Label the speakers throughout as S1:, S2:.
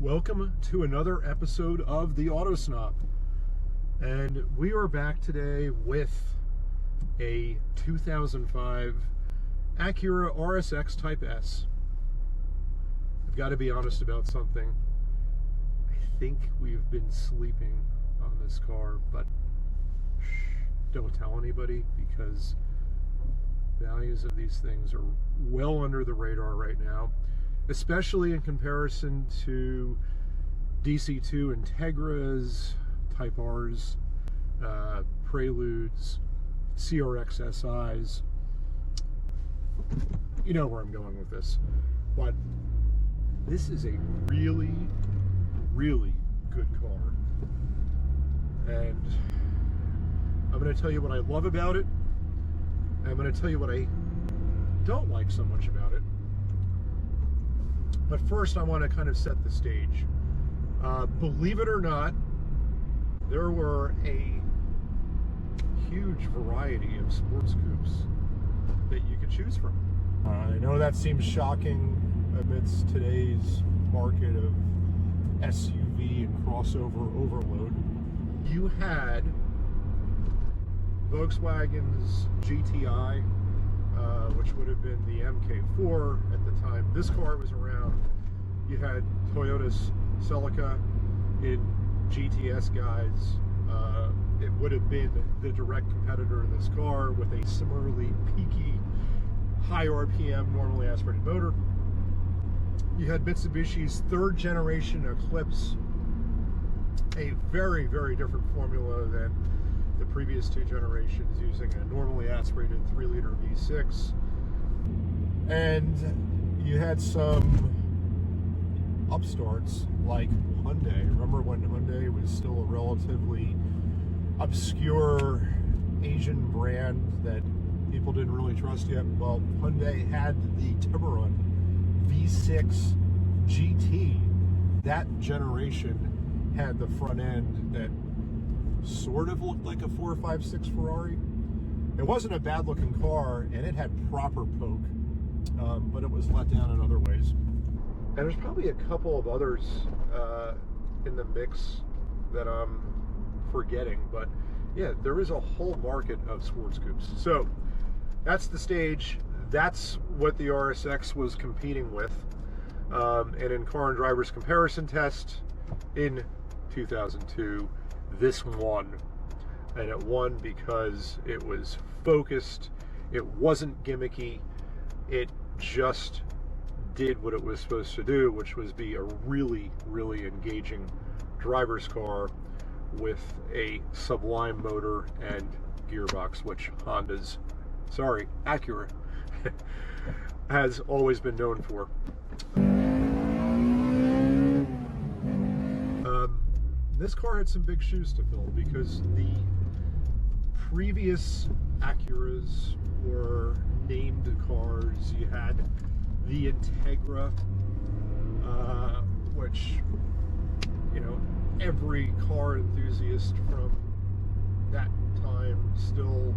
S1: Welcome to another episode of the Autosnob, and we are back today with a 2005 Acura RS-X Type S. I've got to be honest about something. I think we've been sleeping on this car, but don't tell anybody because values of these things are well under the radar right now, especially in comparison to DC2 Integras, Type Rs, Preludes, CRX SIs. You know where I'm going with this. But this is a really, really good car. And I'm going to tell you what I love about it. I'm going to tell you what I don't like so much about it. But first, I want to kind of set the stage. Believe it or not, there were a huge variety of sports coupes that you could choose from. I know that seems shocking amidst today's market of SUV and crossover overload. You had Volkswagen's GTI, which would have been the MK4 at the time this car was around. You had Toyota's Celica in GTS guise. It would have been the direct competitor to this car with a similarly peaky, high RPM, normally aspirated motor. You had Mitsubishi's third generation Eclipse, a very, very different formula than the previous two generations, using a normally aspirated 3-liter V6. And you had some upstarts like Hyundai. Remember when Hyundai was still a relatively obscure Asian brand that people didn't really trust yet? Well, Hyundai had the Tiburon V6 GT. That generation had the front end that sort of looked like a 456 Ferrari. It wasn't a bad looking car, and it had proper poke, but it was let down in other ways. And there's probably a couple of others in the mix that I'm forgetting, but yeah, there is a whole market of sports coupes. So that's the stage. That's what the RS-X was competing with. And in Car and Driver's Comparison Test in 2002, this won. And it won because it was focused, it wasn't gimmicky, it just did what it was supposed to do, which was be a really, really engaging driver's car with a sublime motor and gearbox, which Acura has always been known for. This car had some big shoes to fill because the previous Acuras were named cars. You had the Integra, which, you know, every car enthusiast from that time still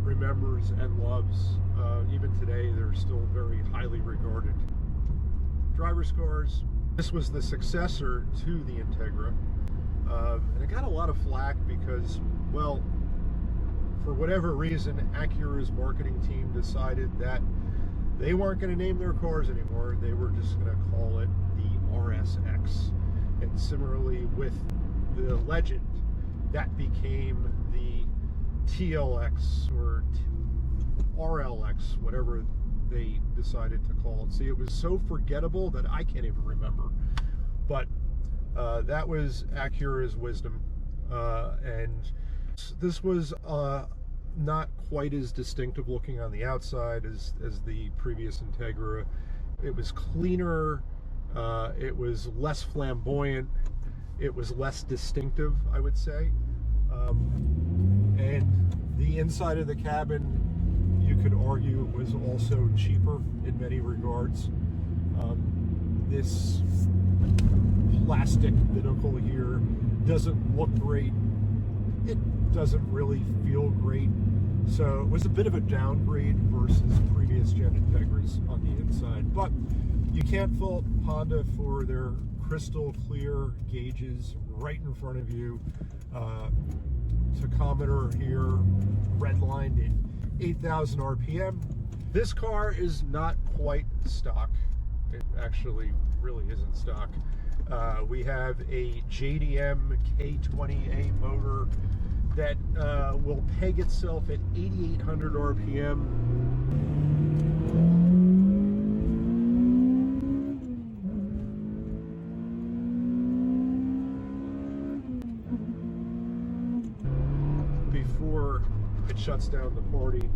S1: remembers and loves. Even today, they're still very highly regarded driver's cars. This was the successor to the Integra, and it got a lot of flack because, well, for whatever reason, Acura's marketing team decided that they weren't going to name their cars anymore. They were just going to call it the RS-X. And similarly with the Legend, that became the TLX or RLX, whatever they decided to call it. See, it was so forgettable that I can't even remember. But that was Acura's wisdom. And this was not quite as distinctive looking on the outside as the previous Integra. It was cleaner, it was less flamboyant, it was less distinctive, I would say. And the inside of the cabin, you could argue, was also cheaper in many regards. This plastic binnacle here doesn't look great. It doesn't really feel great. So it was a bit of a downgrade versus previous gen Integras on the inside. But You can't fault Honda for their crystal clear gauges right in front of you. Tachometer here, redlined at 8,000 RPM. This car is not quite stock. It actually really isn't stock. We have a JDM K20A motor that will peg itself at 8,800 RPM. Before it shuts down the party.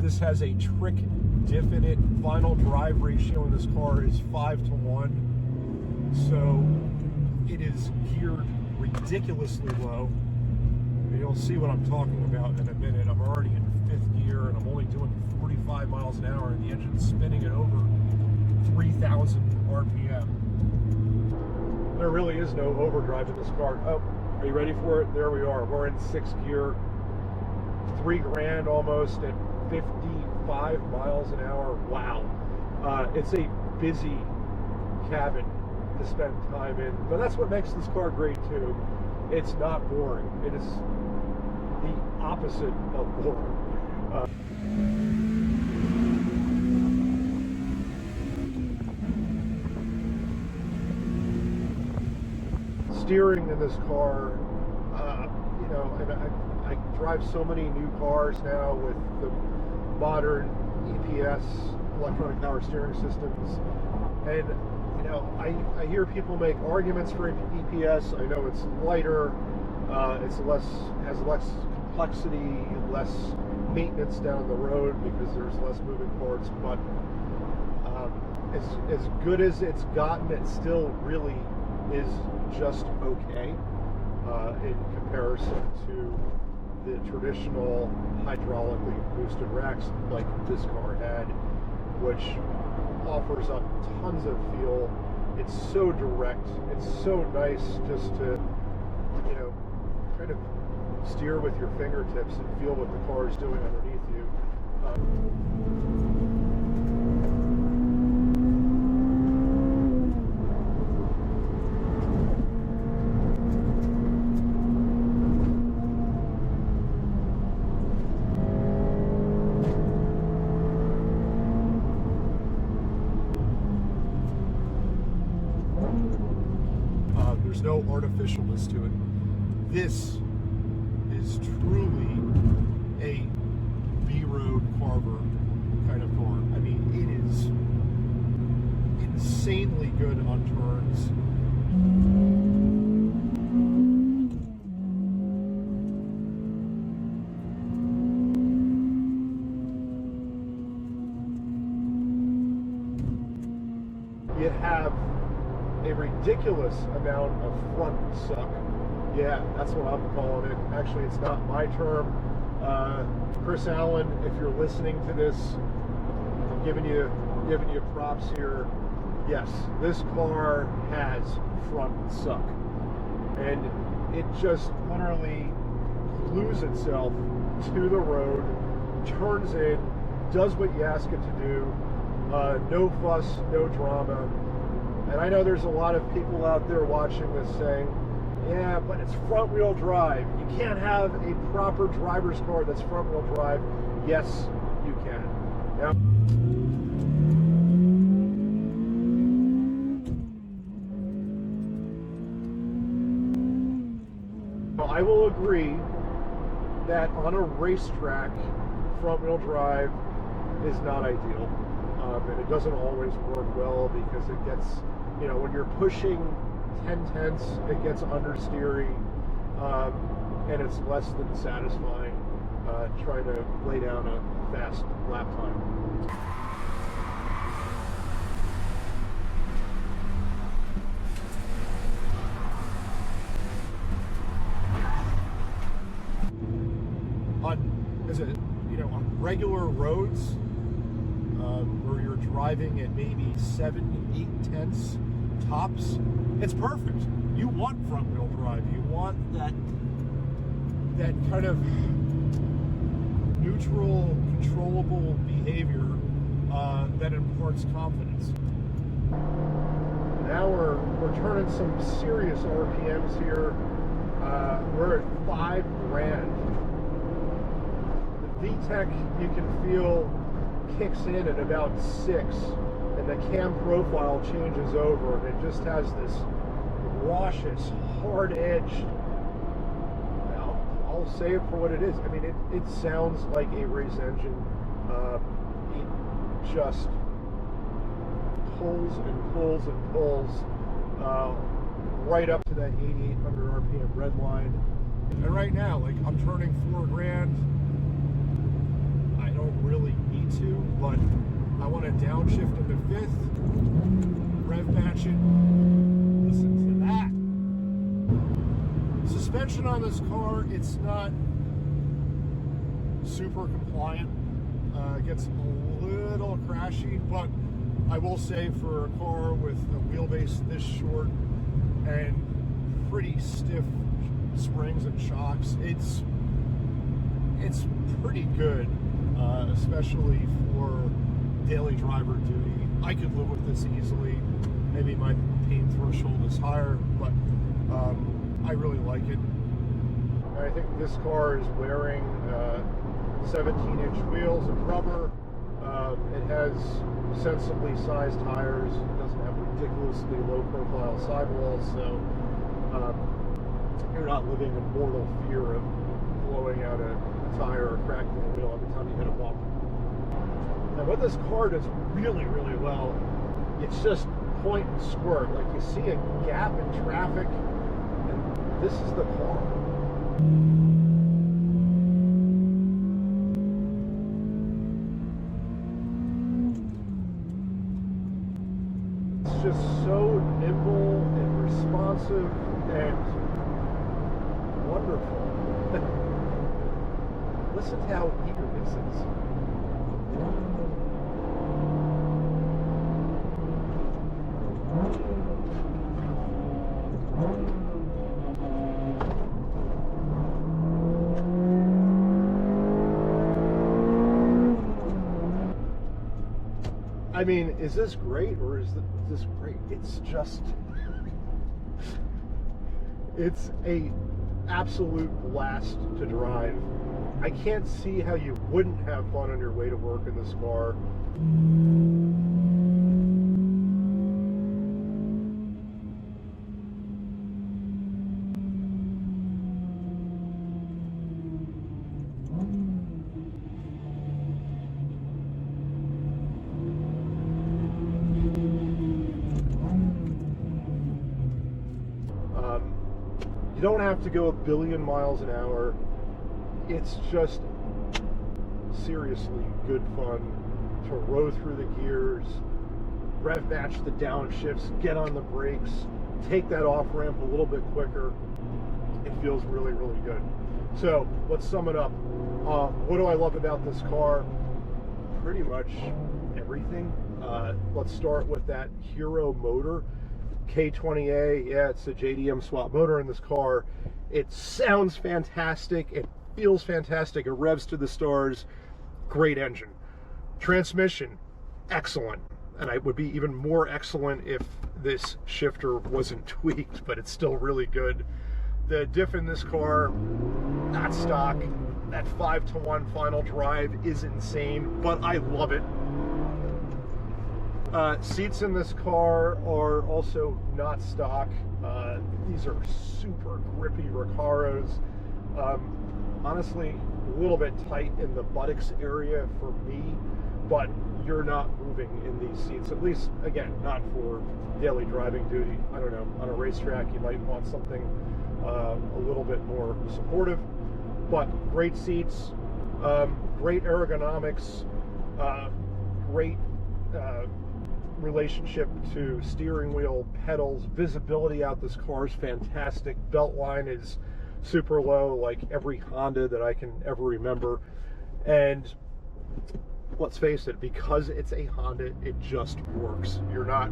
S1: This has a trick diff in it. Final drive ratio in this car is 5:1. So it is geared ridiculously low. You'll see what I'm talking about in a minute. I'm already in 5th gear and I'm only doing 45 miles an hour and the engine's spinning at over 3,000 RPM. There really is no overdrive in this car. Oh, are you ready for it? There we are. We're in 6th gear. 3 grand almost at 55 miles an hour. Wow. It's a busy cabin to spend time in, but that's what makes this car great too. It's not boring. It is the opposite of boring. Steering in this car, you know, and I drive so many new cars now with the modern EPS, electronic power steering systems, and you know, I hear people make arguments for EPS. I know it's lighter, has less complexity, less maintenance down the road because there's less moving parts, but as good as it's gotten, it still really is just okay in comparison to the traditional hydraulically boosted racks like this car had, which offers up tons of feel. It's so direct. It's so nice just to, you know, kind of steer with your fingertips and feel what the car is doing underneath you. There's no artificialness to it. This is truly a B-road carver kind of car. I mean, it is insanely good on turns. You have a ridiculous amount of front suck. Yeah, that's what I'm calling it. Actually, it's not my term. Chris Allen, if you're listening to this, I'm giving you props here. Yes, this car has front suck, and it just literally glues itself to the road, turns in, does what you ask it to do. No fuss, no drama. And I know there's a lot of people out there watching this saying, yeah, but it's front-wheel drive. You can't have a proper driver's car that's front-wheel drive. Yes, you can. Now, I will agree that on a racetrack, front-wheel drive is not ideal. And it doesn't always work well because it gets, you know, when you're pushing 10/10, it gets understeery, and it's less than satisfying trying to lay down a fast lap time. On regular roads, where you're driving at maybe 7/8 tops, it's perfect. You want front wheel drive. You want that kind of neutral, controllable behavior that imparts confidence. Now we're turning some serious RPMs here. We're at 5 grand. The VTEC, you can feel, kicks in at about 6, and the cam profile changes over, and it just has this raucous, hard edge. Now, I'll say it for what it is. I mean, it sounds like a race engine. It just pulls and pulls and pulls right up to that 8,800 RPM red line. And right now, like, I'm turning 4 grand. I don't really need to, but I want to downshift into 5th, rev match it, listen to that. Suspension on this car, it's not super compliant. It gets a little crashy, but I will say for a car with a wheelbase this short and pretty stiff springs and shocks, it's pretty good, especially for daily driver duty. I could live with this easily. Maybe my pain threshold is higher, but I really like it. I think this car is wearing 17-inch wheels of rubber. It has sensibly sized tires. It doesn't have ridiculously low profile sidewalls, so you're not living in mortal fear of blowing out a tire or cracking a wheel every time you hit a bump. And what this car does really, really well, it's just point and squirt. Like, you see a gap in traffic, and this is the car. It's just so nimble and responsive and wonderful. Listen to how eager this is. I mean, is this great or is this great? It's just, it's a absolute blast to drive. I can't see how you wouldn't have fun on your way to work in this car. You don't have to go 1 billion miles an hour. It's just seriously good fun to row through the gears, rev match the downshifts, get on the brakes, take that off ramp a little bit quicker. It feels really, really good. So let's sum it up. What do I love about this car? Pretty much everything. Let's start with that hero motor. K20A, yeah, it's a JDM swap motor in this car. It sounds fantastic. It feels fantastic. It revs to the stars. Great engine. Transmission, excellent. And it would be even more excellent if this shifter wasn't tweaked, but it's still really good. The diff in this car, not stock. That 5-to-1 final drive is insane, but I love it. Seats in this car are also not stock. These are super grippy Recaros. Honestly, a little bit tight in the buttocks area for me, but you're not moving in these seats, at least, again, not for daily driving duty. I don't know, on a racetrack you might want something a little bit more supportive, but great seats, great ergonomics, great relationship to steering wheel, pedals, visibility out this car is fantastic. Belt line is super low, like every Honda that I can ever remember. And let's face it, because it's a Honda, it just works. You're not,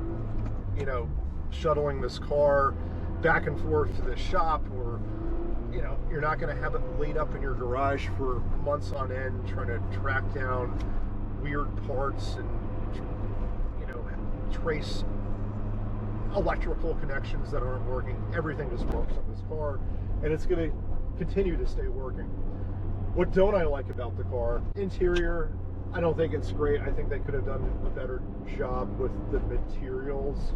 S1: you know, shuttling this car back and forth to the shop, or, you know, you're not going to have it laid up in your garage for months on end trying to track down weird parts and trace electrical connections that aren't working. Everything just works on this car, and it's going to continue to stay working. What don't I like about the car? Interior, I don't think it's great. I think they could have done a better job with the materials.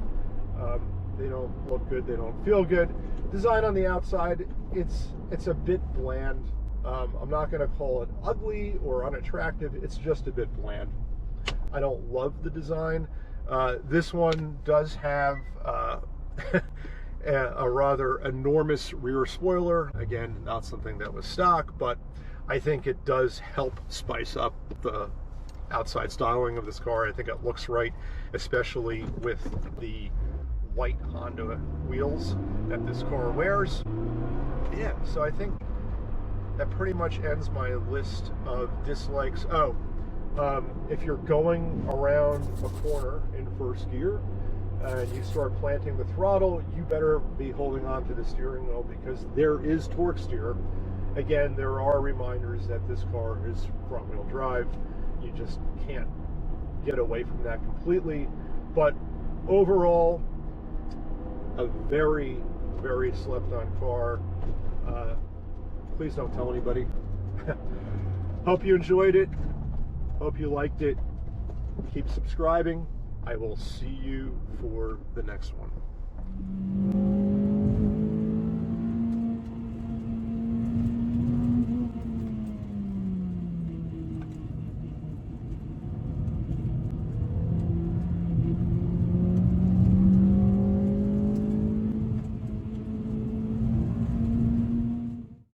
S1: They don't look good, they don't feel good. Design on the outside, it's a bit bland. I'm not going to call it ugly or unattractive, it's just a bit bland. I don't love the design. This one does have a rather enormous rear spoiler. Again, not something that was stock, but I think it does help spice up the outside styling of this car. I think it looks right, especially with the white Honda wheels that this car wears. Yeah, so I think that pretty much ends my list of dislikes. Oh, if you're going around a corner in first gear and you start planting the throttle, you better be holding on to the steering wheel, because there is torque steer. Again, there are reminders that this car is front wheel drive. You just can't get away from that completely. But overall, a very, very slept on car. Please don't tell anybody. Hope you enjoyed it. Hope you liked it. Keep subscribing. I will see you for the next one.